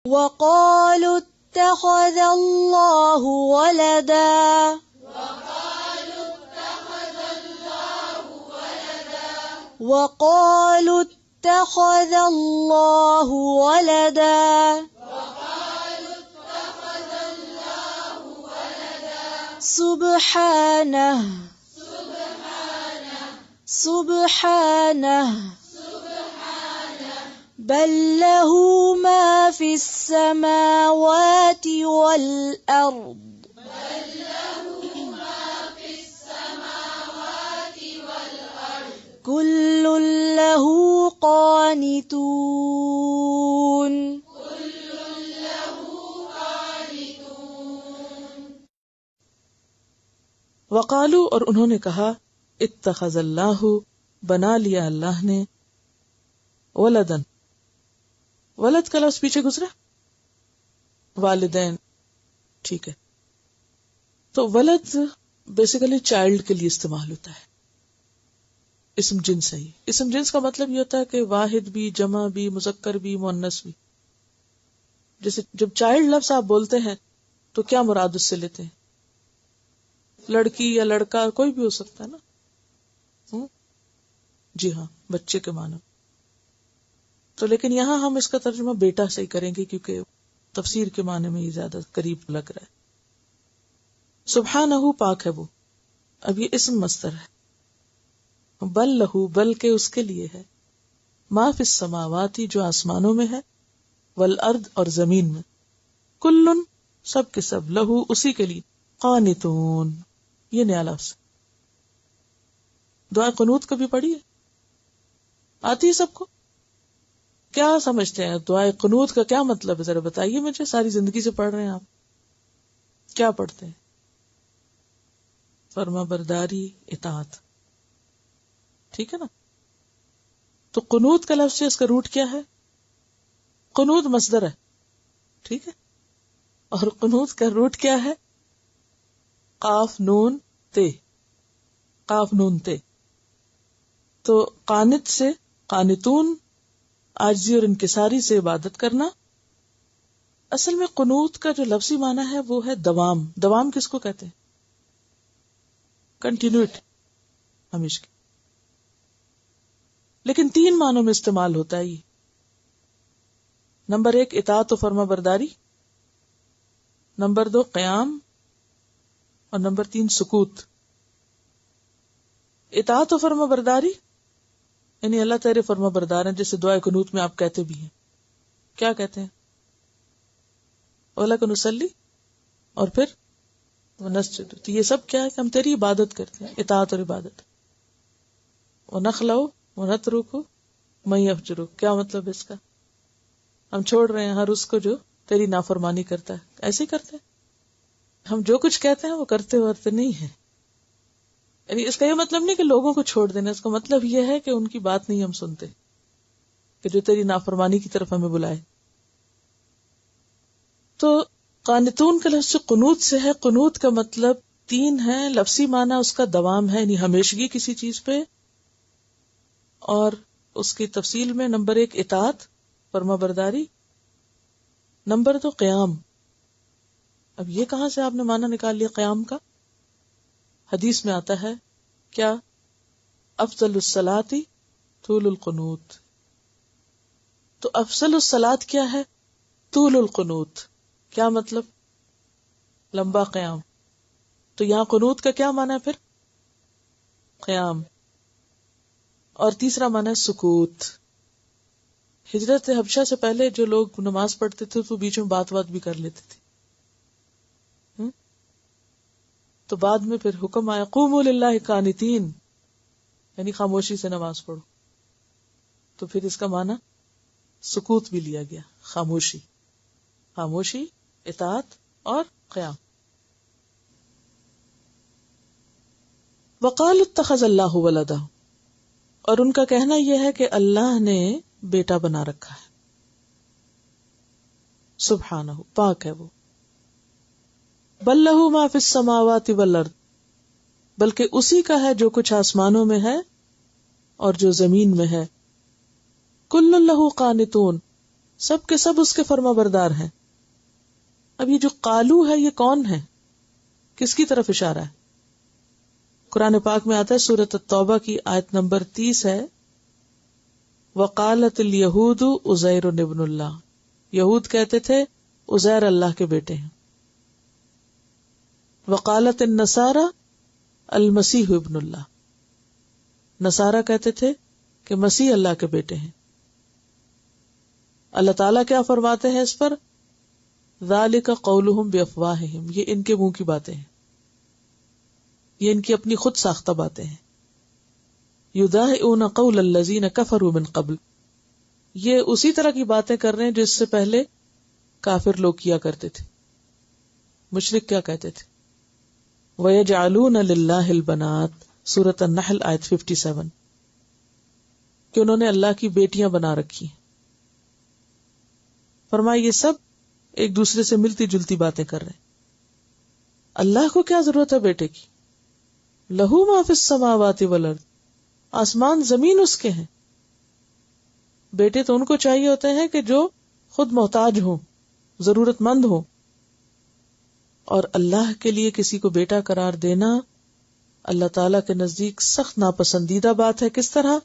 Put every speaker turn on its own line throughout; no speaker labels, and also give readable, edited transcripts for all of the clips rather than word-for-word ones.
وقالوا اتخذ الله ولدا وقالوا اتخذ الله ولدا سبحانه بل له ما في السماوات والأرض كل له قانتون.
وقالو، اور انہوں نے کہا، اتخذ اللہ، بنا لیا اللہ نے، ولدن، ولد کا لفظ پیچھے گزرا، والدین، ٹھیک ہے. تو ولد بیسیکلی چائلڈ کے لیے استعمال ہوتا ہے، اسم جنس ہے. اسم جنس کا مطلب یہ ہوتا ہے کہ واحد بھی، جمع بھی، مذکر بھی، مؤنث بھی. جیسے جب چائلڈ لفظ آپ بولتے ہیں تو کیا مراد اس سے لیتے ہیں؟ لڑکی یا لڑکا کوئی بھی ہو سکتا ہے نا. جی ہاں، بچے کے معنی. تو لیکن یہاں ہم اس کا ترجمہ بیٹا سے ہی کریں گے کیونکہ تفسیر کے معنی میں یہ زیادہ قریب لگ رہا ہے. سبحانہ، پاک ہے وہ. اب یہ اسم مصدر ہے. بل لہو، بلکہ اس کے لیے ہے، ما فی السماواتی، جو آسمانوں میں ہے، والارض، اور زمین میں، کلن، سب کے سب، لہو، اسی کے لیے، قانتون، یہ نیا لفظ. دعا قنوت کبھی پڑھی ہے؟ آتی ہے سب کو؟ کیا سمجھتے ہیں دعا قنوت کا کیا مطلب ہے؟ ذرا بتائیے مجھے. ساری زندگی سے پڑھ رہے ہیں آپ، کیا پڑھتے ہیں؟ فرما برداری، اطاعت، ٹھیک ہے نا. تو قنوت کا لفظ اس کا روٹ کیا ہے؟ قنوت مصدر ہے، ٹھیک ہے. اور قنوت کا روٹ کیا ہے؟ قاف نون تے، قاف نون تے. تو قانت سے قانتون، عاجزی اور انکساری سے عبادت کرنا. اصل میں قنوت کا جو لفظی معنی ہے وہ ہے دوام. دوام کس کو کہتے ہیں؟ کنٹینیوٹی، ہمیشہ. لیکن 3 معنوں میں استعمال ہوتا ہے یہ. نمبر 1 اطاعت و فرما برداری، نمبر 2 قیام، اور نمبر 3 سکوت. اطاعت و فرما برداری یعنی اللہ تیرے فرما بردار ہیں، جیسے دعائے قنوت میں آپ کہتے بھی ہیں. کیا کہتے ہیں؟ وَلَكَ نُصَلِّ، اور پھر وَنَسْجُدُ. تو یہ سب کیا ہے کہ ہم تیری عبادت کرتے ہیں، اطاعت اور عبادت. وَنَخْلَعُ وَنَتْرُكُ مَن يَفْجُرُكَ، کیا مطلب اس کا؟ ہم چھوڑ رہے ہیں ہر اس کو جو تیری نافرمانی کرتا ہے. ایسے ہی کرتے ہیں ہم، جو کچھ کہتے ہیں وہ کرتے ورتے نہیں ہیں. یعنی اس کا یہ مطلب نہیں کہ لوگوں کو چھوڑ دینا، اس کا مطلب یہ ہے کہ ان کی بات نہیں ہم سنتے، کہ جو تیری نافرمانی کی طرف ہمیں بلائے. تو قانتون کا لفظ قنوت سے ہے. قنوت کا مطلب 3 ہے. لفظی معنی اس کا دوام ہے، یعنی ہمیشگی کسی چیز پہ. اور اس کی تفصیل میں نمبر 1 اطاعت، فرما برداری، نمبر 2 قیام. اب یہ کہاں سے آپ نے معنی نکال لیا قیام کا؟ حدیث میں آتا ہے کیا؟ افضل الصلاۃ طول القنوت. تو افضل الصلاۃ کیا ہے؟ طول القنوت. کیا مطلب؟ لمبا قیام. تو یہاں قنوت کا کیا معنی ہے پھر؟ قیام. اور تیسرا معنی ہے سکوت. ہجرت حبشہ سے پہلے جو لوگ نماز پڑھتے تھے تو بیچ میں بات بھی کر لیتے تھے. تو بعد میں پھر حکم آیا قوموا للہ قانتین، یعنی خاموشی سے نماز پڑھو. تو پھر اس کا معنی سکوت بھی لیا گیا. خاموشی، خاموشی، اطاعت اور قیام. وقالوا اتخذ اللہ ولدا، اور ان کا کہنا یہ ہے کہ اللہ نے بیٹا بنا رکھا ہے. سبحانہ، پاک ہے وہ. بل لہ ما فی السماوات والارض، بلکہ اسی کا ہے جو کچھ آسمانوں میں ہے اور جو زمین میں ہے. کل لہ قانتون، سب کے سب اس کے فرما بردار ہیں. اب یہ جو قالو ہے یہ کون ہے؟ کس کی طرف اشارہ ہے؟ قرآن پاک میں آتا ہے سورۃ التوبہ کی آیت نمبر 30 ہے وقالت الیہود عزیر ابن اللہ. یہود کہتے تھے عزیر اللہ کے بیٹے ہیں. وقالت النصارى المسیح ابن اللہ. نصارہ کہتے تھے کہ مسیح اللہ کے بیٹے ہیں. اللہ تعالیٰ کیا فرماتے ہیں اس پر؟ ذالک قولہم بافواہہم. یہ ان کے منہ کی باتیں ہیں، یہ ان کی اپنی خود ساختہ باتیں ہیں. یداہئون قول الذین کفروا من قبل. یہ اسی طرح کی باتیں کر رہے ہیں جس سے پہلے کافر لوگ کیا کرتے تھے. مشرک کیا کہتے تھے؟ وَيَجْعَلُونَ لِلَّهِ الْبَنَاتِ. سورۃ النحل آیت 57 کہ انہوں نے اللہ کی بیٹیاں بنا رکھی ہیں. فرمایا یہ سب ایک دوسرے سے ملتی جلتی باتیں کر رہے ہیں. اللہ کو کیا ضرورت ہے بیٹے کی؟ لہو ما فی السماوات والارض. آسمان زمین اس کے ہیں. بیٹے تو ان کو چاہیے ہوتے ہیں کہ جو خود محتاج ہوں، ضرورت مند ہوں. اور اللہ کے لیے کسی کو بیٹا قرار دینا اللہ تعالیٰ کے نزدیک سخت ناپسندیدہ بات ہے. کس طرح؟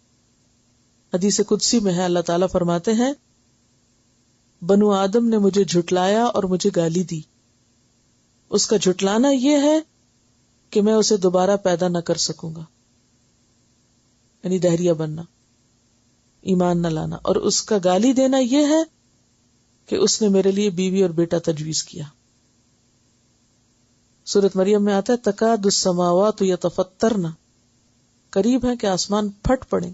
حدیث قدسی میں ہے، اللہ تعالیٰ فرماتے ہیں بنو آدم نے مجھے جھٹلایا اور مجھے گالی دی. اس کا جھٹلانا یہ ہے کہ میں اسے دوبارہ پیدا نہ کر سکوں گا، یعنی دہریہ بننا، ایمان نہ لانا. اور اس کا گالی دینا یہ ہے کہ اس نے میرے لیے بیوی اور بیٹا تجویز کیا. سورۃ مریم میں آتا ہے تکاد السماوات یتفطرن. قریب ہے کہ آسمان پھٹ پڑیں.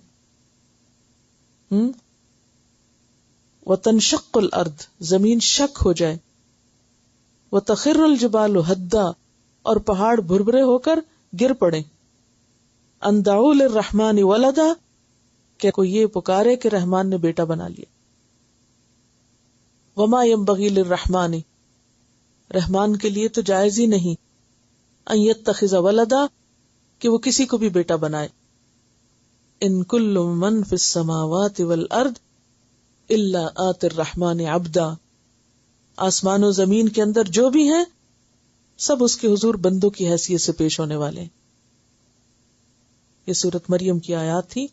وتنشق الارض. زمین شک ہو جائے. وتخر الجبال ہدا. اور پہاڑ بھربھرے ہو کر گر پڑے. ان دعوا للرحمن ولدا. کہ کوئی یہ پکارے کہ رحمان نے بیٹا بنا لیا. وما ينبغي للرحمن. رحمان کے لیے تو جائز ہی نہیں ان يتخذ ولدا کہ وہ کسی کو بھی بیٹا بنائے. ان کل من فی السماوات والارض الا آتی الرحمن عبدا. آسمان و زمین کے اندر جو بھی ہیں سب اس کے حضور بندوں کی حیثیت سے پیش ہونے والے ہیں. یہ سورۃ مریم کی آیات تھی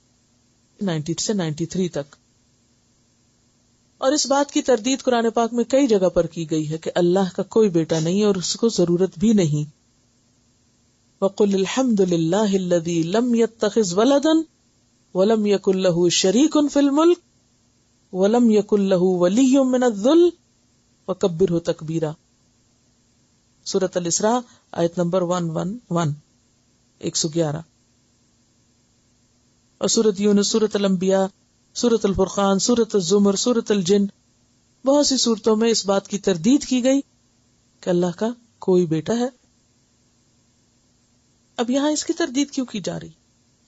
90 سے 93 تک. اور اس بات کی تردید قرآن پاک میں کئی جگہ پر کی گئی ہے کہ اللہ کا کوئی بیٹا نہیں اور اس کو ضرورت بھی نہیں. وَقُلِ الْحَمْدُ لِلَّهِ الَّذِي لَمْ يَتَّخِذْ وَلَدًا وَلَمْ يَكُنْ لَهُ شَرِيكٌ فِي الْمُلْكِ وَلَمْ يَكُنْ لَهُ وَلِيٌّ مِّنَ الذُّلِّ وَكَبِّرْهُ تَكْبِيرًا. سورۃ الاسراء آیت نمبر 111 111. اور سورۃ یونس، سورۃ الانبیاء، سورۃ الفرقان، سورۃ الزمر، سورۃ الجن، بہت سی صورتوں میں اس بات کی تردید کی گئی کہ اللہ کا کوئی بیٹا ہے. اب یہاں اس کی تردید کیوں کی جا رہی؟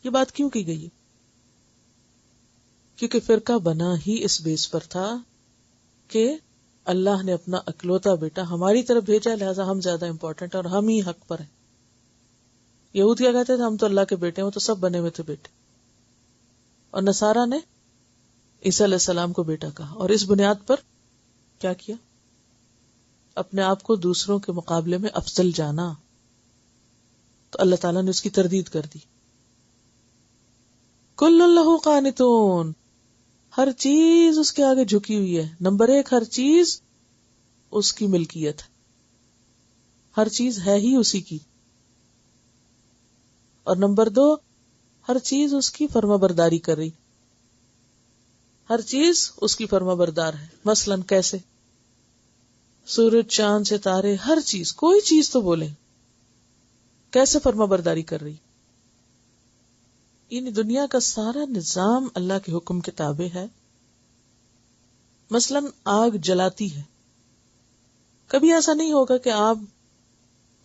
یہ بات کیوں کی گئی؟ کیونکہ فرقہ بنا ہی اس بیس پر تھا کہ اللہ نے اپنا اکلوتا بیٹا ہماری طرف بھیجا، لہذا ہم زیادہ امپورٹنٹ اور ہم ہی حق پر ہیں. یہود کیا کہتے تھے؟ ہم تو اللہ کے بیٹے ہیں، وہ تو سب بنے ہوئے تھے بیٹے. اور نصارہ نے عیسیٰ علیہ السلام کو بیٹا کہا، اور اس بنیاد پر کیا کیا؟ اپنے آپ کو دوسروں کے مقابلے میں افضل جانا. تو اللہ تعالیٰ نے اس کی تردید کر دی. کل لہ قانتون. ہر چیز اس کے آگے جھکی ہوئی ہے. نمبر 1، ہر چیز اس کی ملکیت ہے، ہر چیز ہے ہی اسی کی. اور نمبر 2، ہر چیز اس کی فرما برداری کر رہی. ہر چیز اس کی فرما بردار ہے. مثلاً کیسے؟ سورج، چاند، ستارے، ہر چیز، کوئی چیز تو بولیں کیسے فرما برداری کر رہی. یعنی دنیا کا سارا نظام اللہ کے حکم کے تابع ہے. مثلاً آگ جلاتی ہے، کبھی ایسا نہیں ہوگا کہ آپ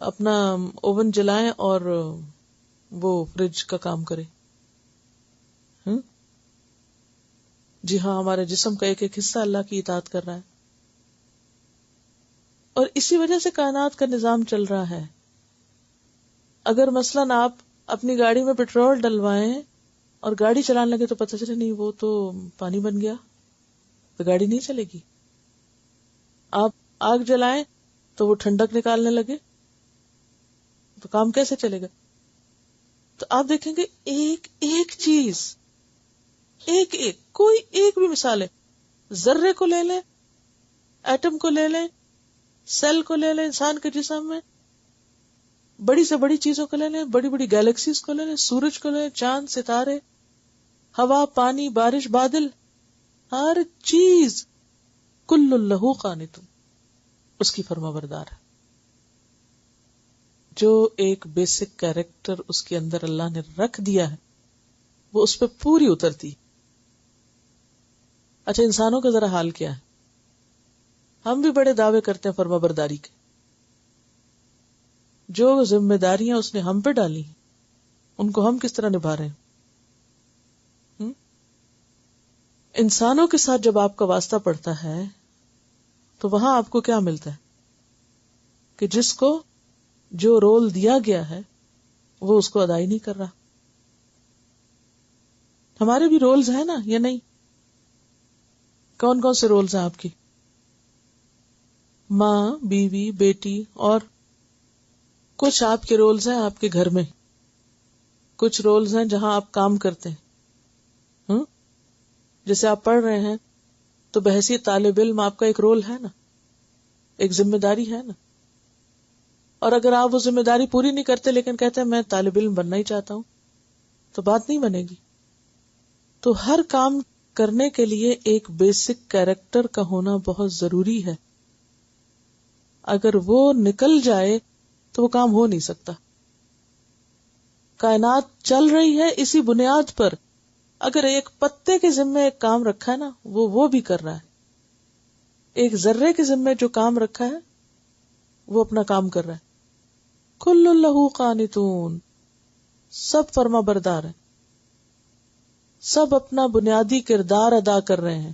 اپنا اوون جلائیں اور وہ فریج کا کام کرے. جی ہاں، ہمارے جسم کا ایک ایک حصہ اللہ کی اطاعت کر رہا ہے، اور اسی وجہ سے کائنات کا نظام چل رہا ہے. اگر مثلاً آپ اپنی گاڑی میں پیٹرول ڈلوائیں اور گاڑی چلانے لگے تو پتہ چلے نہیں وہ تو پانی بن گیا، تو گاڑی نہیں چلے گی. آپ آگ جلائیں تو وہ ٹھنڈک نکالنے لگے تو کام کیسے چلے گا؟ تو آپ دیکھیں گے ایک ایک چیز، ایک کوئی ایک بھی مثال ہے، ذرے کو لے لیں، ایٹم کو لے لیں، سیل کو لے لیں، انسان کے جسم میں بڑی سے بڑی چیزوں کو لے لیں، بڑی بڑی گیلیکسیز کو لے لیں، سورج کو لے لیں، چاند، ستارے، ہوا، پانی، بارش، بادل، ہر چیز کل لہو قانت، اس کی فرما بردار ہے. جو ایک بیسک کیریکٹر اس کے اندر اللہ نے رکھ دیا ہے وہ اس پہ پوری اترتی. اچھا انسانوں کا ذرا حال کیا ہے؟ ہم بھی بڑے دعوے کرتے ہیں فرما برداری کے. جو ذمہ داریاں اس نے ہم پہ ڈالی ہیں ان کو ہم کس طرح نبھا رہے ہیں؟ انسانوں کے ساتھ جب آپ کا واسطہ پڑتا ہے تو وہاں آپ کو کیا ملتا ہے کہ جس کو جو رول دیا گیا ہے وہ اس کو ادا ہی نہیں کر رہا. ہمارے بھی رولز ہیں نا یا نہیں؟ کون کون سے رولز ہیں آپ کی؟ ماں، بیوی، بیٹی، اور کچھ آپ کے رولز ہیں آپ کے گھر میں، کچھ رولز ہیں جہاں آپ کام کرتے ہیں. جیسے آپ پڑھ رہے ہیں تو بحیثیت طالب علم آپ کا ایک رول ہے نا، ایک ذمہ داری ہے نا. اور اگر آپ وہ ذمہ داری پوری نہیں کرتے لیکن کہتے ہیں میں طالب علم بننا ہی چاہتا ہوں تو بات نہیں بنے گی. تو ہر کام کرنے کے لیے ایک بیسک کیریکٹر کا ہونا بہت ضروری ہے. اگر وہ نکل جائے تو وہ کام ہو نہیں سکتا. کائنات چل رہی ہے اسی بنیاد پر. اگر ایک پتے کے ذمے ایک کام رکھا ہے نا وہ بھی کر رہا ہے. ایک ذرے کے ذمے جو کام رکھا ہے وہ اپنا کام کر رہا ہے. کل لہو قانتون، سب فرما بردار ہیں، سب اپنا بنیادی کردار ادا کر رہے ہیں.